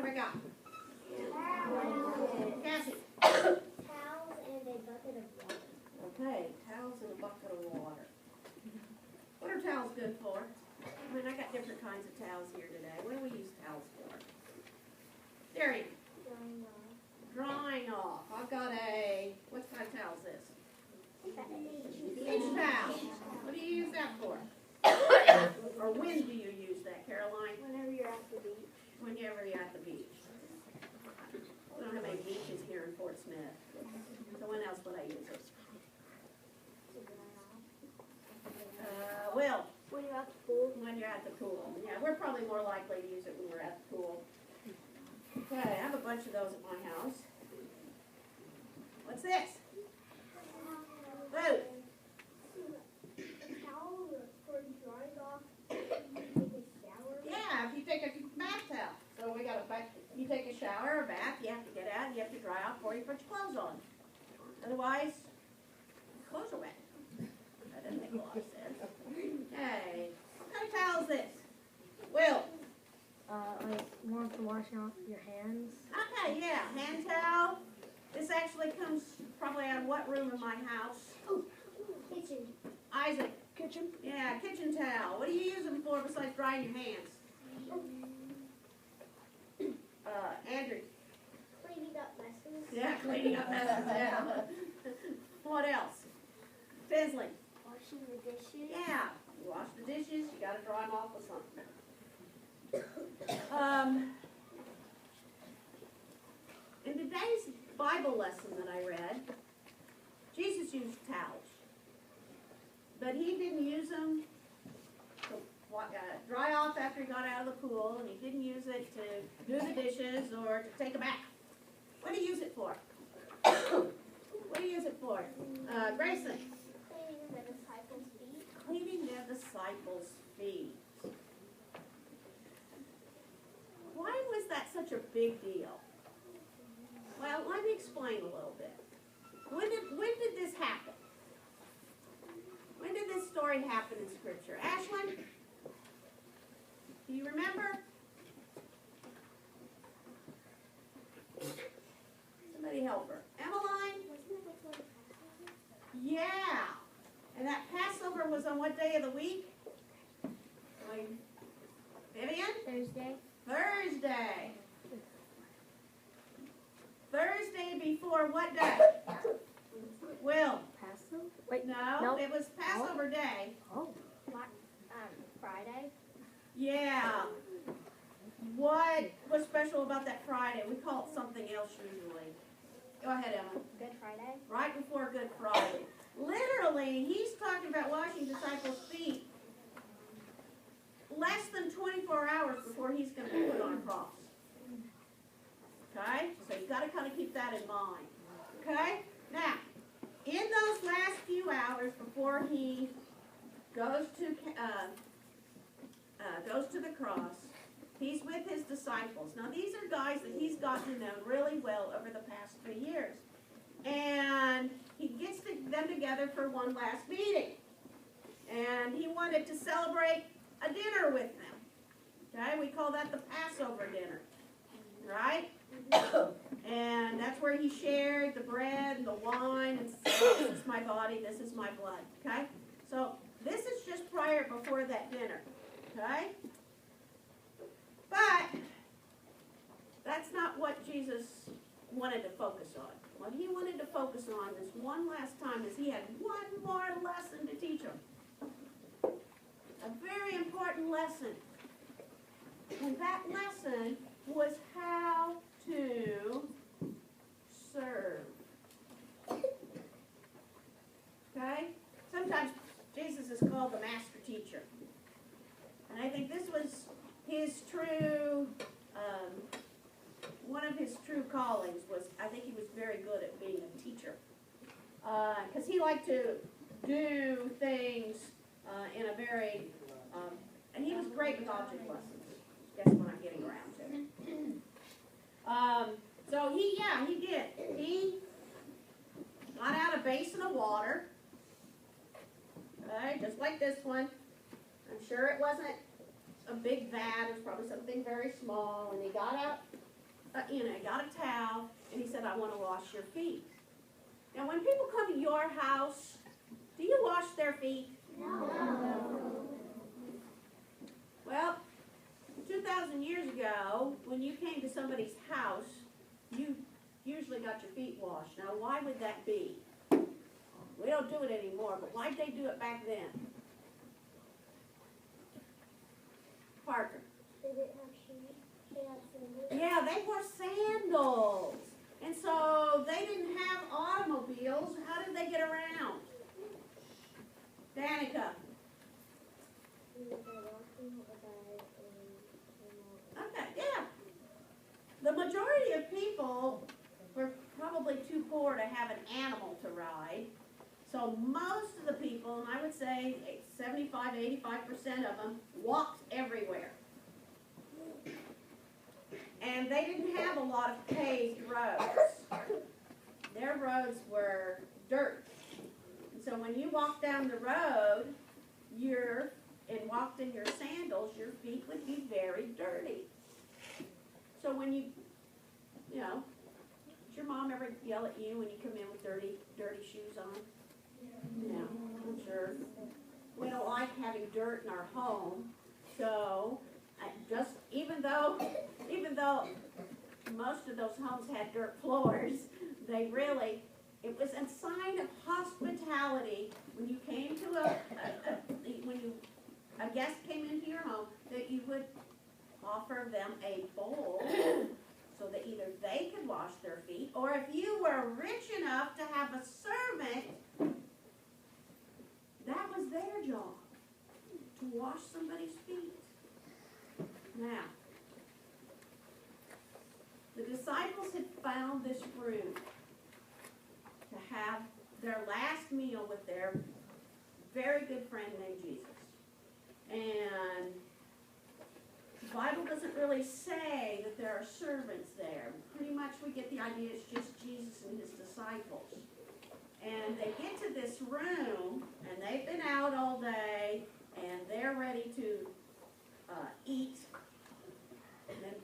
have I got? Cassie. Towels and a bucket of water. Okay, towels and a bucket of water. What are towels good for? I mean, I got different kinds of towels here today. What do we use towels for? Darian. Drying off. Drying off. I've got a, what kind of towel is this? Beach towel. What do you use that for? Or when do you use that, Caroline? Whenever you're at the beach. Whenever you're at the beach. We don't have any beaches here in Fort Smith. So when else would I use it? Well, When you're at the pool. when you're at the pool. Yeah, we're probably more likely to use it when we're at the pool. Okay, I have a bunch of those at my house. What's this? Whoa. Towel for drying off. Take a shower. Yeah, if you take a bath towel. So we got a bath. You take a shower or a bath, you have to get out and you have to dry off before you put your clothes on. Otherwise, clothes are wet. That doesn't make a lot of sense. Okay, what kind of towel is this? Will. Like one for washing off your hands. Okay, yeah, hand towel. This actually comes probably out of what room in my house? Kitchen. Isaac. Kitchen. Yeah, kitchen towel. What do you use them for besides drying your hands? Andrew. Cleaning up messes. Yeah, cleaning up messes. Yeah. What else? Fizzling. Washing the dishes. Yeah, you wash the dishes. You got to dry them off with something. In today's Bible lesson that I read, Jesus used towels, but he didn't use them to dry off after he got out of the pool, and he didn't use it to do the dishes or to take a bath. What do you use it for? What do you use it for? Grayson? Cleaning the disciples' feet. Cleaning the disciples' feet. Why was that such a big deal? Well, let me explain a little bit. When did this happen? When did this story happen in Scripture? Ashlyn? Do you remember? Somebody help her. Emmeline? Wasn't it before the Passover? Yeah. And that Passover was on what day of the week? Vivian? Thursday. Thursday. Thursday before what day? Will? Passover? Wait. No, Nope. it was Passover day. Oh. Friday. Yeah. What was special about that Friday? We call it something else usually. Go ahead, Emma. Good Friday. Right before Good Friday. Literally, he's talking about washing disciples' feet less than 24 hours before he's going to be put on a cross. Okay? So you've got to kind of keep that in mind. Okay? Now, in those last few hours before he goes to the cross, he's with his disciples. Now, these are guys that he's gotten to know really well over the past 3 years. And he gets them together for one last meeting. And he wanted to celebrate a dinner with them. Okay? We call that the Passover dinner. Right? And that's where he shared the bread and the wine and said, this is my body, this is my blood. Okay? So this is just prior before that dinner. Okay? But that's not what Jesus wanted to focus on. What he wanted to focus on this one last time is he had one more lesson to teach them. A very important lesson. And that lesson was how to serve. Okay? Sometimes Jesus is called the master teacher. And I think this was his true, one of his true callings was, I think he was very good at being a teacher. Because he liked to do things in a very, and he was great with object lessons. That's what I'm getting around to. So he did. He got out a basin of water, okay, just like this one. I'm sure it wasn't a big vat. It was probably something very small. And he got out got a towel, and he said, I want to wash your feet. Now, when people come to your house, do you wash their feet? No. Well, 2,000 years ago, when you came to somebody's house, you usually got your feet washed. Now, why would that be? We don't do it anymore, but why'd they do it back then? Parker. They didn't have shoes. They had sandals. Yeah, they wore sandals. And so they didn't have automobiles. How did they get around? Danica. Okay, yeah. The majority of people were probably too poor to have an animal to ride. So most of the people, and I would say 75, 85% of them, walked everywhere. And they didn't have a lot of paved roads. Their roads were dirt. And so when you walked down the road, and walked in your sandals, your feet would be very dirty. So when did your mom ever yell at you when you come in with dirty shoes on? Yeah, I'm sure. We don't like having dirt in our home, so even though most of those homes had dirt floors, it was a sign of hospitality when you came to a guest came into your home that you would offer them a bowl so that either they could wash their feet, or if you were rich enough to have a servant, that was their job, to wash somebody's feet. Now, the disciples had found this room to have their last meal with their very good friend named Jesus. And the Bible doesn't really say that there are servants there. Pretty much we get the idea it's just Jesus and his disciples. And they get to this room, and they've been out all day, and they're ready to eat. And then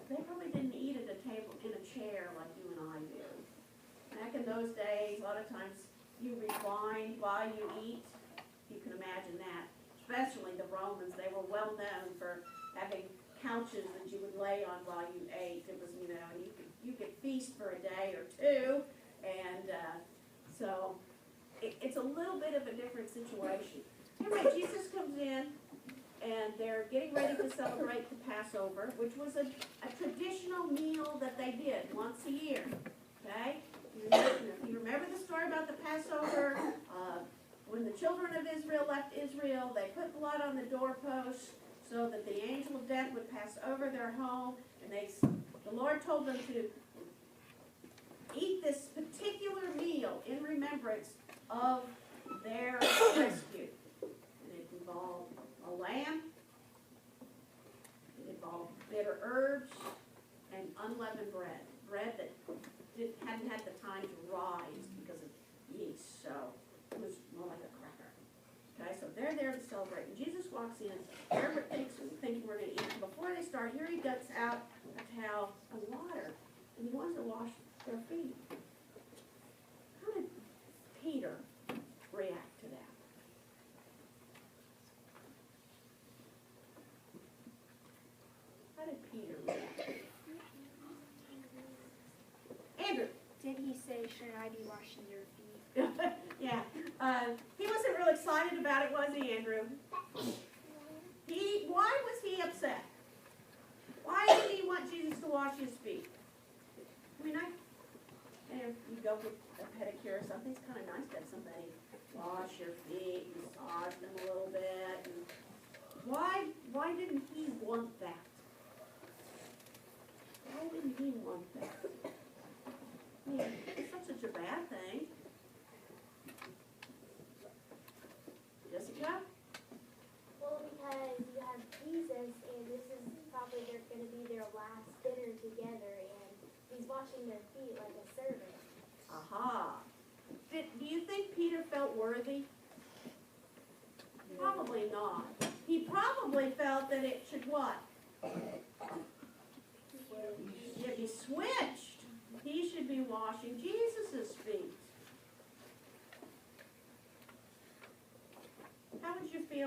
they probably didn't eat at a table in a chair like you and I do. Back in those days, a lot of times you recline while you eat. You can imagine that. Especially the Romans, they were well known for having couches that you would lay on while you ate. It was, and you could feast for a day or two, and so it's a little bit of a different situation. Anyway, Jesus comes in, and they're getting ready to celebrate the Passover, which was a traditional meal that they did once a year. Okay, if you remember the story about the Passover. When the children of Israel left Israel, they put blood on the doorposts so that the angel of death would pass over their home. And the Lord told them to eat this particular meal in remembrance of their rescue. And it involved a lamb, it involved bitter herbs, and unleavened bread. Bread that hadn't had the time to rise because of yeast. So it was more like a cracker. Okay, so they're there to celebrate. And Jesus walks in. They're thinking we're going to eat. Before they start, here he ducks out a towel of water. And he wants to wash their feet. How did Peter react to that? How did Peter react? Andrew. Did he say, should I be washing your feet? Yeah. He wasn't real excited about it, was he, Andrew? Why was he upset? Why did he want Jesus to wash his feet? I mean, if you go get a pedicure or something, it's kind of nice to have somebody wash your feet, massage them a little bit. And why didn't he want that? Why didn't he want that? I mean, it's not such a bad thing. Jessica? Well, because you have Jesus, and this is probably going to be their last dinner together, and he's washing their feet like a servant. Aha. Do you think Peter felt worthy? Probably not. He probably felt that it should what? Yeah, be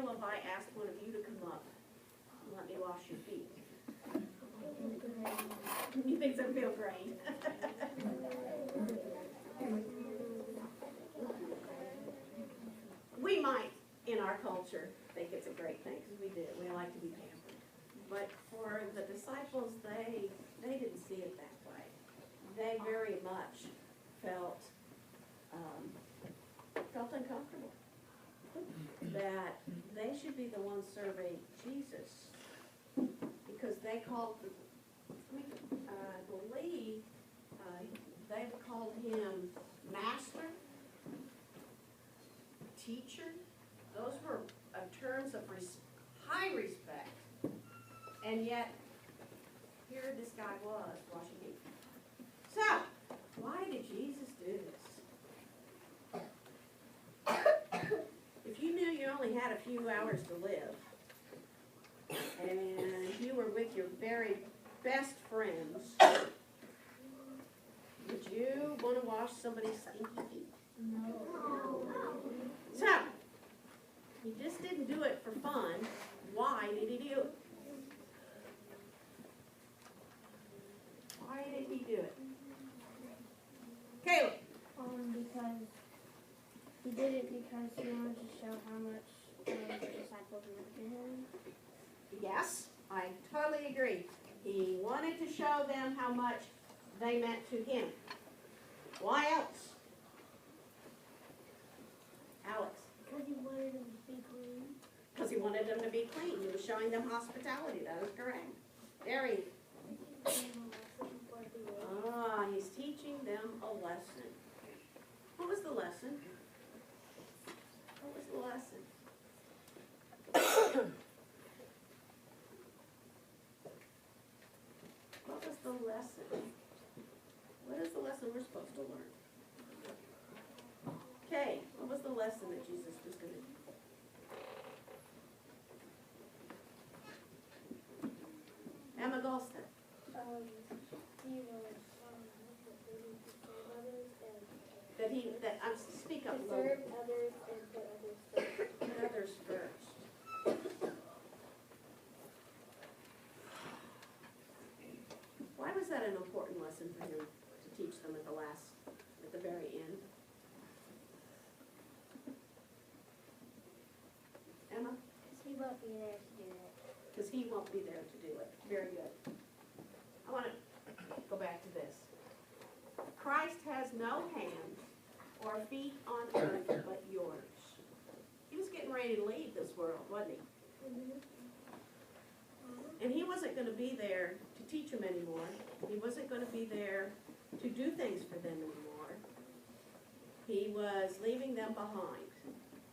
feel if I asked one of you to come up and let me wash your feet? You think so? Feel great. We might, in our culture, think it's a great thing, because we do. We like to be pampered. But for the disciples, they didn't see it that way. They very much felt uncomfortable. That they should be the ones serving Jesus, because they called, I believe, they called him master, teacher. Those were terms of high respect. And yet, here this guy was washing feet. So, why did Jesus do this? If you knew you only had a few hours to live, and you were with your very best friends, would you want to wash somebody's stinky feet? No. So, he just didn't do it for fun. Why did he do it? Why did he do it? Caleb. Because he did it because he wanted to show how much the disciples meant to him. Yes, I totally agree. He wanted to show them how much they meant to him. Why else? Alex. Because he wanted them to be clean. Because he wanted them to be clean. He was showing them hospitality. That is correct. Very. He's teaching them a lesson. What was the lesson? What was the lesson? What was the lesson? What is the lesson we're supposed to learn? Okay, what was the lesson that Jesus was going to do? Emma Golston. Speak up. To serve others and put others first. Put others first. Why was that an important lesson for him to teach them at the very end? Emma? Because he won't be there to do it. Because he won't be there to do it. Very good. I want to go back to this. Christ has no hands or feet on earth but yours. He was getting ready to leave this world, wasn't he? Mm-hmm. And he wasn't going to be there to teach them anymore. He wasn't going to be there to do things for them anymore. He was leaving them behind,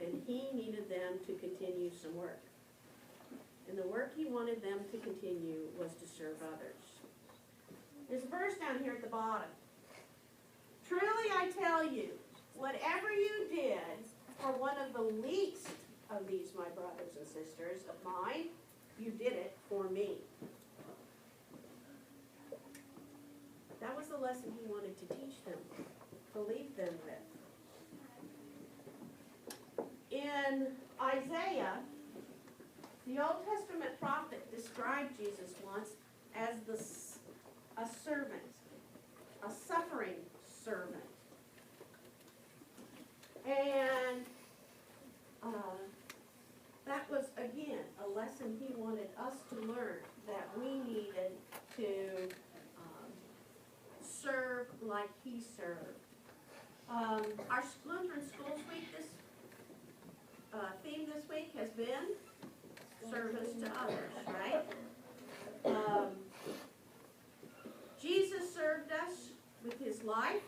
and he needed them to continue some work. And the work he wanted them to continue was to serve others. There's a verse down here at the bottom. Truly I tell you, whatever you did for one of the least of these, my brothers and sisters of mine, you did it for me. That was the lesson he wanted to teach them, to leave them with. In Isaiah, the Old Testament prophet described Jesus once as a servant, a suffering servant. And that was, again, a lesson he wanted us to learn, that we needed to serve like he served. Our Lutheran Schools Week, theme this week has been service to others, right? Jesus served us with his life,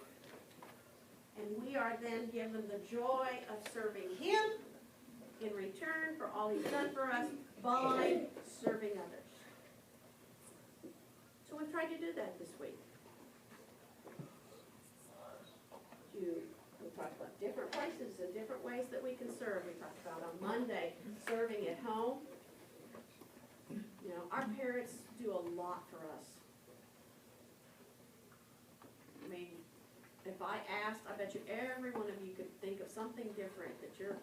and we are then given the joy of serving him in return for all he's done for us by serving others. So we've tried to do that this week. We talked about different places and different ways that we can serve. We talked about on Monday, serving at home. You know, our parents do a lot for us. I mean, if I asked, I bet you every one of you could think of something different that your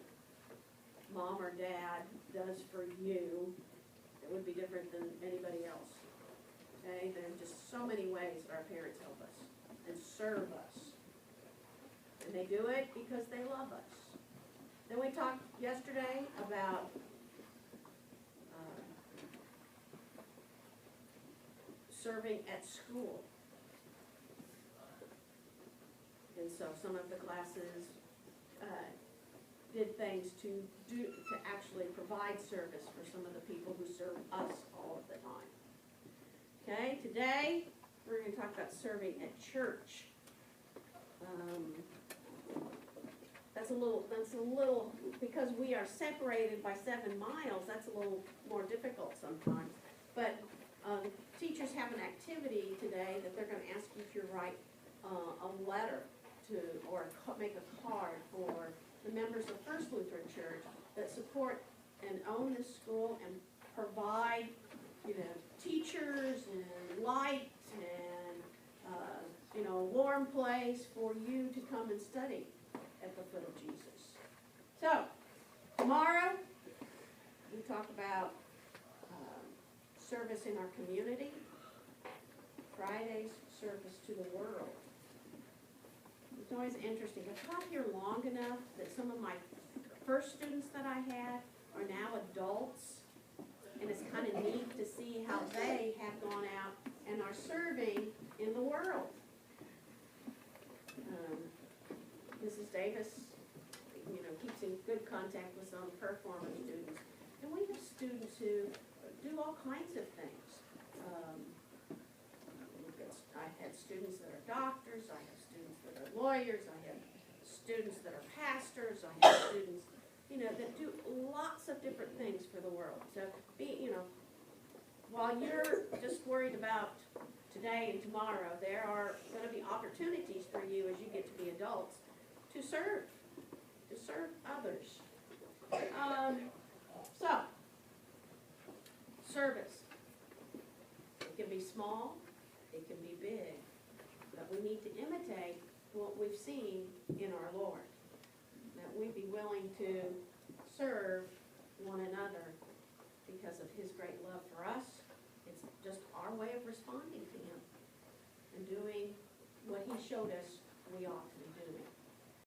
mom or dad does for you, it would be different than anybody else. Okay, there are just so many ways that our parents help us and serve us. And they do it because they love us. Then we talked yesterday about serving at school. And so some of the classes did things to actually provide service for some of the people who serve us all of the time. Okay, today we're going to talk about serving at church. That's a little, because we are separated by 7 miles, that's a little more difficult sometimes. But teachers have an activity today that they're going to ask you to write a letter to, or make a card for the members of First Lutheran Church that support and own the school and provide, teachers and light and, a warm place for you to come and study at the foot of Jesus. So, tomorrow, we talk about service in our community. Friday's service to the world. It's always interesting. I've taught here long enough that some of my first students that I had are now adults, and it's kind of neat to see how they have gone out and are serving in the world. Mrs. Davis, keeps in good contact with some of her former students. And we have students who do all kinds of things. I had students that are doctors, I have students that are lawyers, I have students that are pastors, I have students, that do lots of different things for the world. So, while you're just worried about today and tomorrow, there are going to be opportunities for you as you get to be adults to serve others. So, service. It can be small, it can be big, but we need to imitate what we've seen in our Lord. That we be willing to serve one another because of His great love for us. It's just our way of responding to Him and doing what He showed us we ought